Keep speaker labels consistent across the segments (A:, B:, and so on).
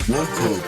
A: Welcome.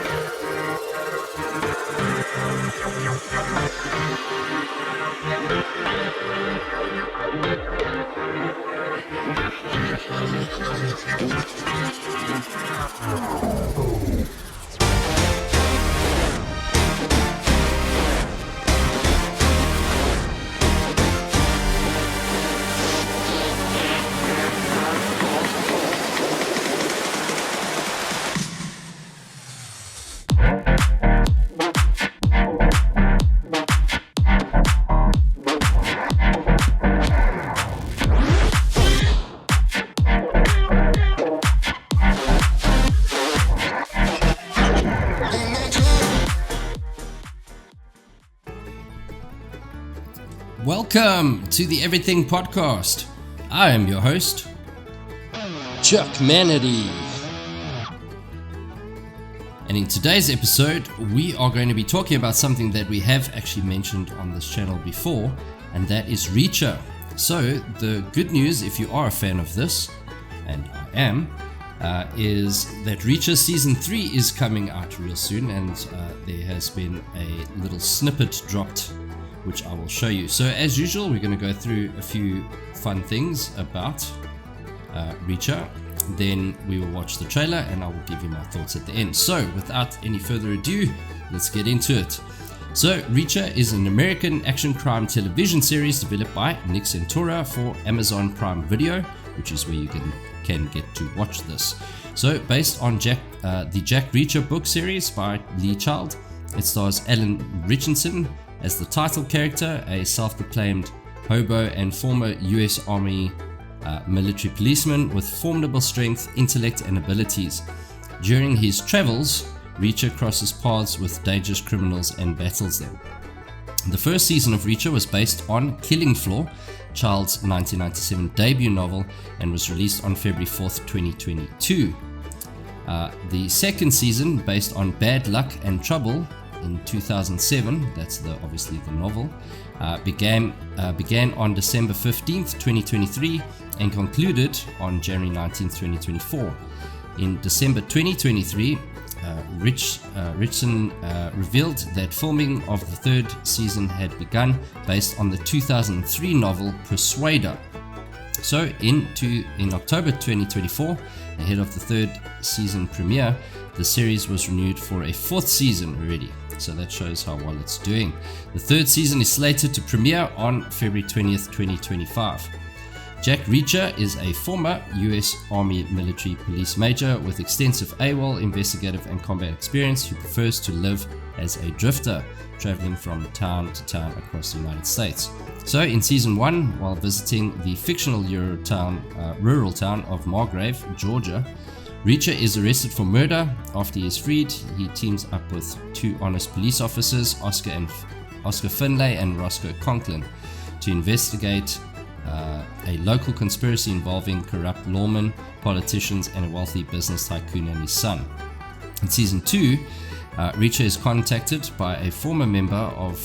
B: Welcome to the Everything Podcast. I am your host, Chuck Manity. And in today's episode, we are going to be talking about something that we have actually mentioned on this channel before, and that is Reacher. So the good news, if you are a fan of this, and I am, is that Reacher Season 3 is coming out real soon, and there has been a little snippet dropped which I will show you. So as usual, we're going to go through a few fun things about Reacher. Then we will watch the trailer and I will give you my thoughts at the end. So without any further ado, let's get into it. So Reacher is an American action crime television series developed by Nick Santora for Amazon Prime Video, which is where you can get to watch this. So based on the Jack Reacher book series by Lee Child, it stars Alan Richardson as the title character, a self-proclaimed hobo and former US Army military policeman with formidable strength, intellect, and abilities. During his travels, Reacher crosses paths with dangerous criminals and battles them. The first season of Reacher was based on Killing Floor, Child's 1997 debut novel, and was released on February 4th, 2022. The second season, based on Bad Luck and Trouble, in 2007, that's obviously the novel, began on December 15th, 2023 and concluded on January 19th, 2024. In December 2023, Richardson revealed that filming of the third season had begun based on the 2003 novel Persuader. So in October 2024, ahead of the third season premiere, the series was renewed for a fourth season already. So that shows how well it's doing. The third season is slated to premiere on February 20th, 2025. Jack Reacher is a former US Army military police major with extensive AWOL, investigative and combat experience who prefers to live as a drifter, traveling from town to town across the United States. So in season 1, while visiting the fictional rural town of Margrave, Georgia, Reacher is arrested for murder. After he is freed, he teams up with two honest police officers, Oscar Finlay and Roscoe Conklin, to investigate a local conspiracy involving corrupt lawmen, politicians, and a wealthy business tycoon and his son. In season 2, Reacher is contacted by a former member of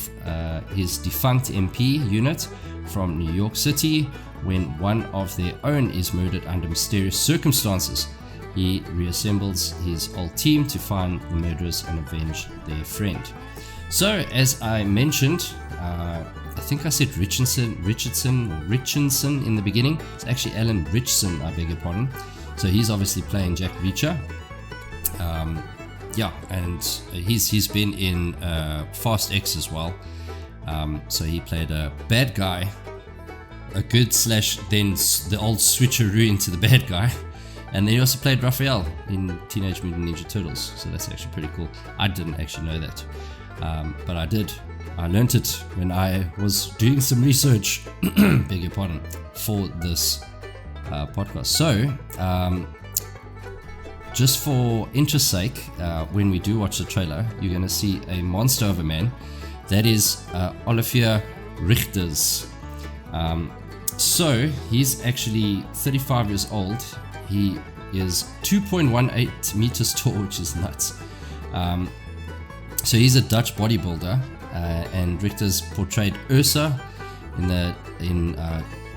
B: his defunct MP unit from New York City when one of their own is murdered under mysterious circumstances. He reassembles his old team to find the murderers and avenge their friend. So, as I mentioned, I think I said Richardson in the beginning. It's actually Alan Richardson, I beg your pardon. So he's obviously playing Jack Reacher. And he's been in Fast X as well. So he played a bad guy, a good / then the old switcheroo into the bad guy. And then he also played Raphael in Teenage Mutant Ninja Turtles. So that's actually pretty cool. I didn't actually know that. But I did. I learnt it when I was doing some research, beg your pardon, for this podcast. So, just for interest's sake, when we do watch the trailer, you're going to see a monster of a man. That is Olivier Richters. So, he's actually 35 years old. He is 2.18 meters tall, which is nuts. So he's a Dutch bodybuilder, and Richters portrayed Ursa in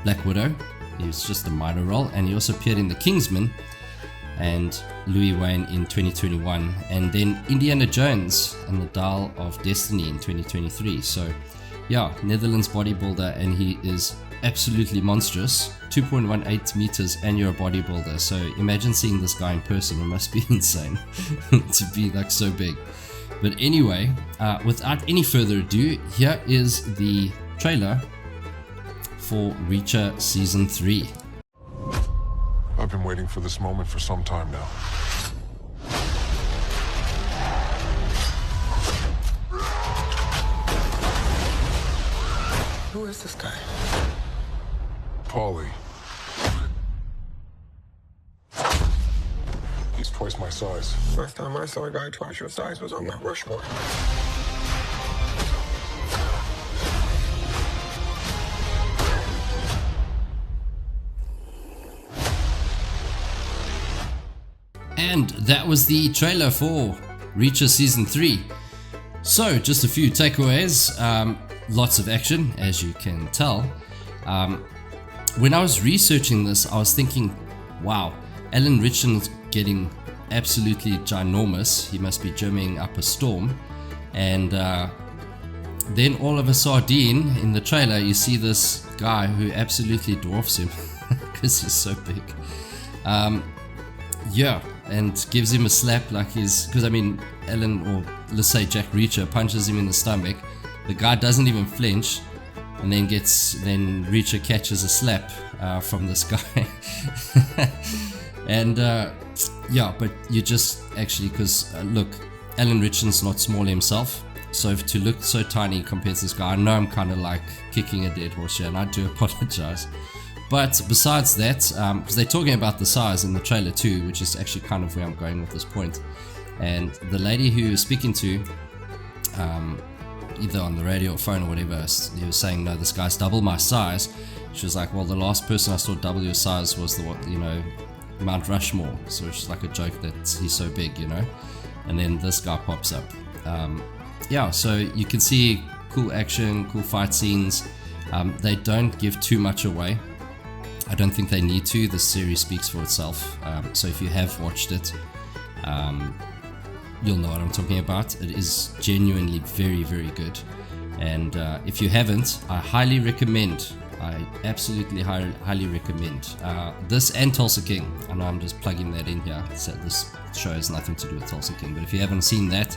B: Black Widow. He was just a minor role, and he also appeared in The Kingsman and Louis Wayne in 2021, and then Indiana Jones and the Dial of Destiny in 2023. So yeah, Netherlands bodybuilder, and he is absolutely monstrous, 2.18 meters, and you're a bodybuilder. So imagine seeing this guy in person. It must be insane to be like so big. But anyway, without any further ado, here is the trailer for Reacher Season 3.
A: I've been waiting for this moment for some time now.
C: Who is this guy?
A: Paulie. He's twice my size.
C: Last time I saw a guy twice your size was on Mount Rushmore.
B: And that was the trailer for Reacher Season 3. So, just a few takeaways. Lots of action, as you can tell. When I was researching this, I was thinking, wow, Alan Ritchson's getting absolutely ginormous. He must be gymming up a storm. And then all of a sudden, in the trailer, you see this guy who absolutely dwarfs him because he's so big. Yeah, and gives him a slap like he's, because I mean, Alan, or let's say Jack Reacher, punches him in the stomach. The guy doesn't even flinch, and then Reacher catches a slap from this guy. And yeah, but you just actually, because look, Alan Ritchson's not small himself, so to look so tiny compared to this guy, I know I'm kind of like kicking a dead horse here, and I do apologize. But besides that, because they're talking about the size in the trailer too, which is actually kind of where I'm going with this point. And the lady who was speaking to, either on the radio or phone or whatever, he was saying, no, this guy's double my size. She was like, well, the last person I saw double your size was Mount Rushmore. So it's just like a joke that he's so big, and then this guy pops up. Yeah, so you can see cool action, cool fight scenes. They don't give too much away. I don't think they need to. The series speaks for itself. So if you have watched it, you'll know what I'm talking about. It is genuinely very, very good. And if you haven't, I highly recommend. I absolutely highly recommend this and Tulsa King. I know I'm just plugging that in here. So this show has nothing to do with Tulsa King, but if you haven't seen that,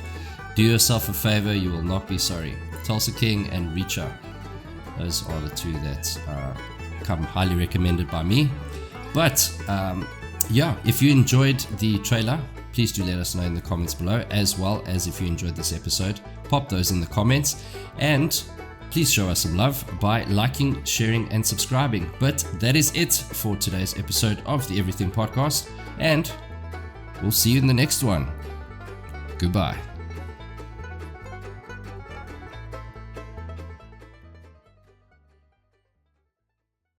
B: do yourself a favor. You will not be sorry. Tulsa King and Reacher. Those are the two that come highly recommended by me. But yeah, if you enjoyed the trailer, please do let us know in the comments below, as well as if you enjoyed this episode, pop those in the comments, and please show us some love by liking, sharing, and subscribing. But that is it for today's episode of the Everything Podcast, and we'll see you in the next one. Goodbye.